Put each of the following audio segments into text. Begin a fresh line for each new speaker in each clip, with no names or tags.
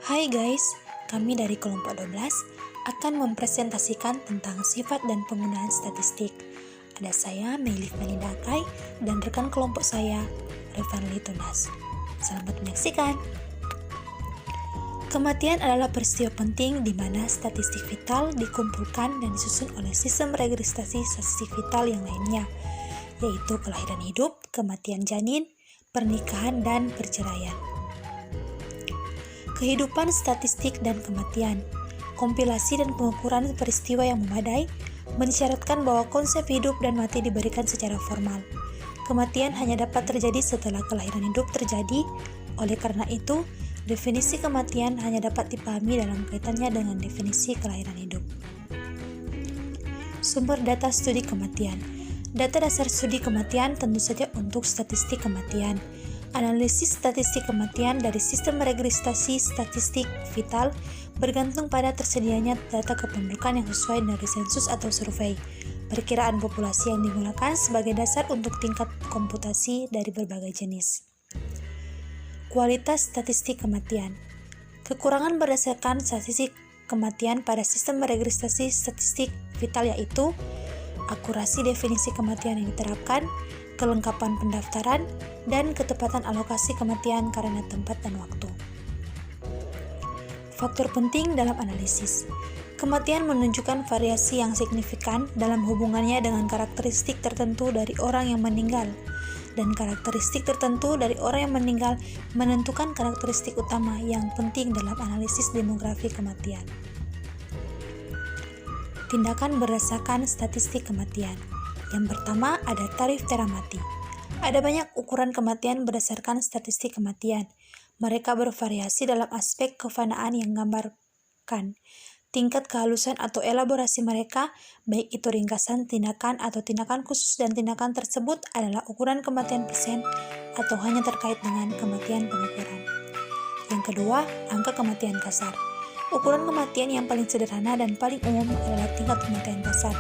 Hai guys, kami dari kelompok 12 akan mempresentasikan tentang sifat dan penggunaan statistik. Ada saya, Melif Melinda Akai, dan rekan kelompok saya, Revanli Tunas. Selamat menyaksikan. Kematian adalah peristiwa penting di mana statistik vital dikumpulkan dan disusun oleh sistem registrasi statistik vital yang lainnya, yaitu kelahiran hidup, kematian janin, pernikahan, dan perceraian. Kehidupan statistik dan kematian, kompilasi dan pengukuran peristiwa yang memadai, mensyaratkan bahwa konsep hidup dan mati diberikan secara formal. Kematian hanya dapat terjadi setelah kelahiran hidup terjadi, oleh karena itu, definisi kematian hanya dapat dipahami dalam kaitannya dengan definisi kelahiran hidup. Sumber data studi kematian. Data dasar studi kematian tentu saja untuk statistik kematian. Analisis statistik kematian dari sistem registrasi statistik vital bergantung pada tersedianya data kependudukan yang sesuai dari sensus atau survei. Perkiraan populasi yang digunakan sebagai dasar untuk tingkat komputasi dari berbagai jenis. Kualitas statistik kematian. Kekurangan berdasarkan statistik kematian pada sistem registrasi statistik vital yaitu akurasi definisi kematian yang diterapkan, kelengkapan pendaftaran, dan ketepatan alokasi kematian karena tempat dan waktu. Faktor penting dalam analisis. Kematian menunjukkan variasi yang signifikan dalam hubungannya dengan karakteristik tertentu dari orang yang meninggal, dan karakteristik tertentu dari orang yang meninggal menentukan karakteristik utama yang penting dalam analisis demografi kematian. Tindakan berdasarkan statistik kematian. Yang pertama ada tarif teramati. Ada banyak ukuran kematian berdasarkan statistik kematian. Mereka bervariasi dalam aspek kefanaan yang gambarkan. Tingkat kehalusan atau elaborasi mereka, baik itu ringkasan tindakan atau tindakan khusus dan tindakan tersebut adalah ukuran kematian persen atau hanya terkait dengan kematian pengukuran. Yang kedua, angka kematian kasar. Ukuran kematian yang paling sederhana dan paling umum adalah tingkat kematian kasar.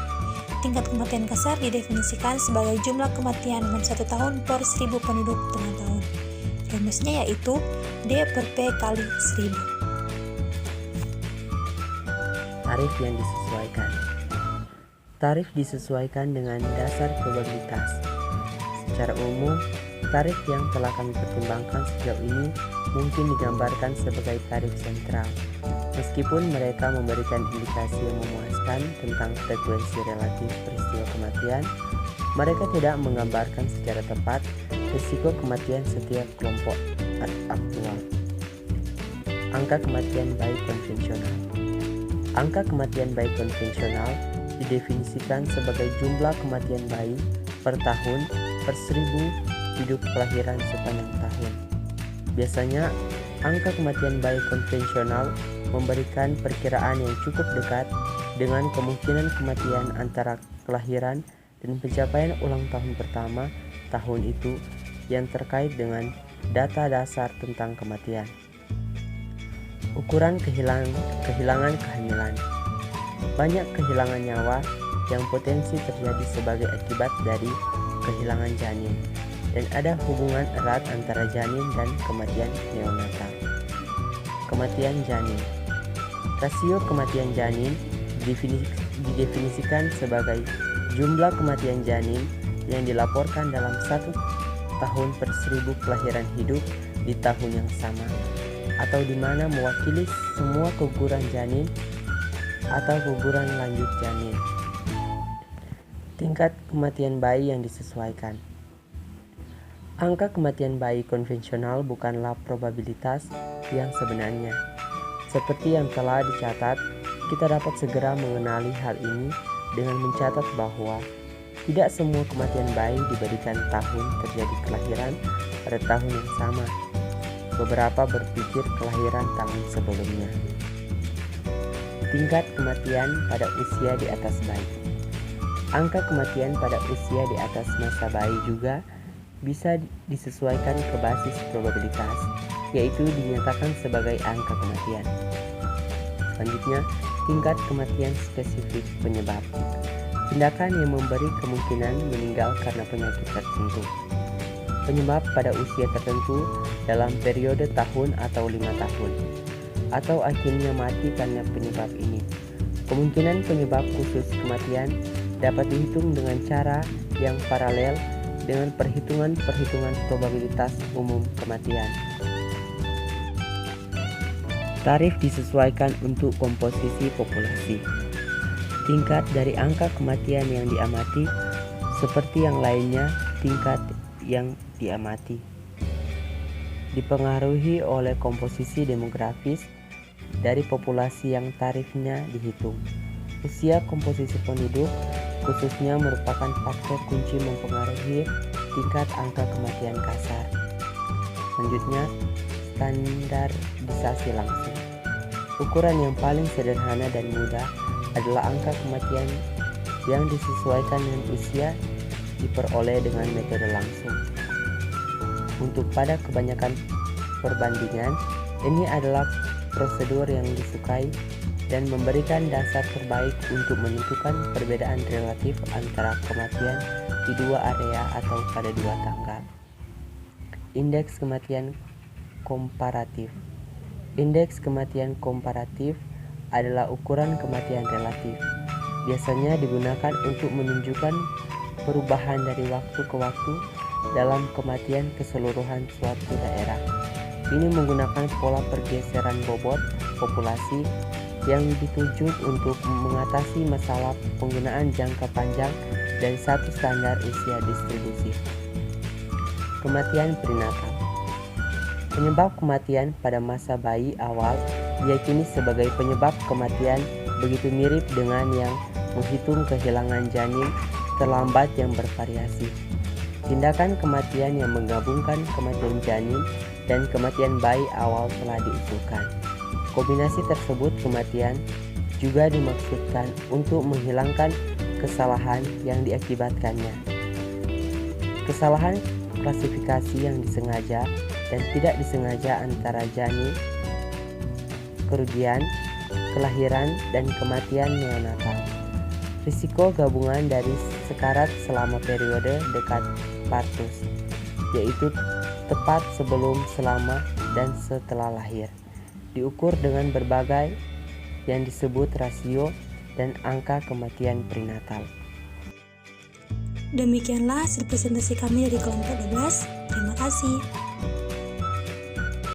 Tingkat kematian kasar didefinisikan sebagai jumlah kematian dalam 1 tahun per 1000 penduduk tengah tahun. Rumusnya yaitu D per P kali 1000.
Tarif yang disesuaikan. Tarif disesuaikan dengan dasar probabilitas. Secara umum, tarif yang telah kami pertimbangkan sejauh ini mungkin digambarkan sebagai tarif sentral. Meskipun mereka memberikan indikasi yang memuaskan tentang frekuensi relatif peristiwa kematian, mereka tidak menggambarkan secara tepat risiko kematian setiap kelompok aktual. Angka kematian bayi konvensional. Angka kematian bayi konvensional didefinisikan sebagai jumlah kematian bayi per tahun per 1000 hidup kelahiran sepanjang tahun. Biasanya, angka kematian bayi konvensional memberikan perkiraan yang cukup dekat dengan kemungkinan kematian antara kelahiran dan pencapaian ulang tahun pertama tahun itu yang terkait dengan data dasar tentang kematian. Ukuran kehilangan kehamilan. Banyak kehilangan nyawa yang potensi terjadi sebagai akibat dari kehilangan janin, dan ada hubungan erat antara janin dan kematian neonatal. Kematian janin. Rasio kematian janin didefinisikan sebagai jumlah kematian janin yang dilaporkan dalam 1 tahun per 1000 kelahiran hidup di tahun yang sama, atau di mana mewakili semua keguguran janin atau keguguran lanjut janin. Tingkat kematian bayi yang disesuaikan. Angka kematian bayi konvensional bukanlah probabilitas yang sebenarnya. Seperti yang telah dicatat, kita dapat segera mengenali hal ini dengan mencatat bahwa tidak semua kematian bayi diberikan tahun terjadi kelahiran pada tahun yang sama. Beberapa berpikir kelahiran tahun sebelumnya. Tingkat kematian pada usia di atas bayi. Angka kematian pada usia di atas masa bayi juga bisa disesuaikan ke basis probabilitas, yaitu dinyatakan sebagai angka kematian. Selanjutnya, tingkat kematian spesifik penyebab. Tindakan yang memberi kemungkinan meninggal karena penyakit tertentu. Penyebab pada usia tertentu dalam periode tahun atau 5 tahun. atau akhirnya mati karena penyebab ini. Kemungkinan penyebab khusus kematian dapat dihitung dengan cara yang paralel dengan perhitungan probabilitas umum kematian. Tarif disesuaikan untuk komposisi populasi. Tingkat dari angka kematian yang diamati, seperti yang lainnya, tingkat yang diamati dipengaruhi oleh komposisi demografis dari populasi yang tarifnya dihitung. Usia komposisi penduduk khususnya merupakan faktor kunci mempengaruhi tingkat angka kematian kasar. Selanjutnya, standarisasi langsung. Ukuran yang paling sederhana dan mudah adalah angka kematian yang disesuaikan dengan usia diperoleh dengan metode langsung. Untuk pada kebanyakan perbandingan, ini adalah prosedur yang disukai dan memberikan dasar terbaik untuk menentukan perbedaan relatif antara kematian di dua area atau pada dua tanggal. Indeks kematian komparatif. Indeks kematian komparatif adalah ukuran kematian relatif. Biasanya digunakan untuk menunjukkan perubahan dari waktu ke waktu dalam kematian keseluruhan suatu daerah. Ini menggunakan pola pergeseran bobot populasi yang dituju untuk mengatasi masalah penggunaan jangka panjang dan satu standar usia distribusi. Kematian prenatal. Penyebab kematian pada masa bayi awal diyakini sebagai penyebab kematian begitu mirip dengan yang menghitung kehilangan janin terlambat yang bervariasi. Tindakan kematian yang menggabungkan kematian janin dan kematian bayi awal telah diusulkan. Kombinasi tersebut kematian juga dimaksudkan untuk menghilangkan kesalahan yang diakibatkannya. Kesalahan klasifikasi yang disengaja dan tidak disengaja antara janin, kerugian, kelahiran, dan kematian neonatal. Risiko gabungan dari sekarat selama periode dekat partus, yaitu tepat sebelum, selama, dan setelah lahir, diukur dengan berbagai yang disebut rasio dan angka kematian prenatal.
Demikianlah hasil presentasi kami dari kelompok 12. Terima kasih.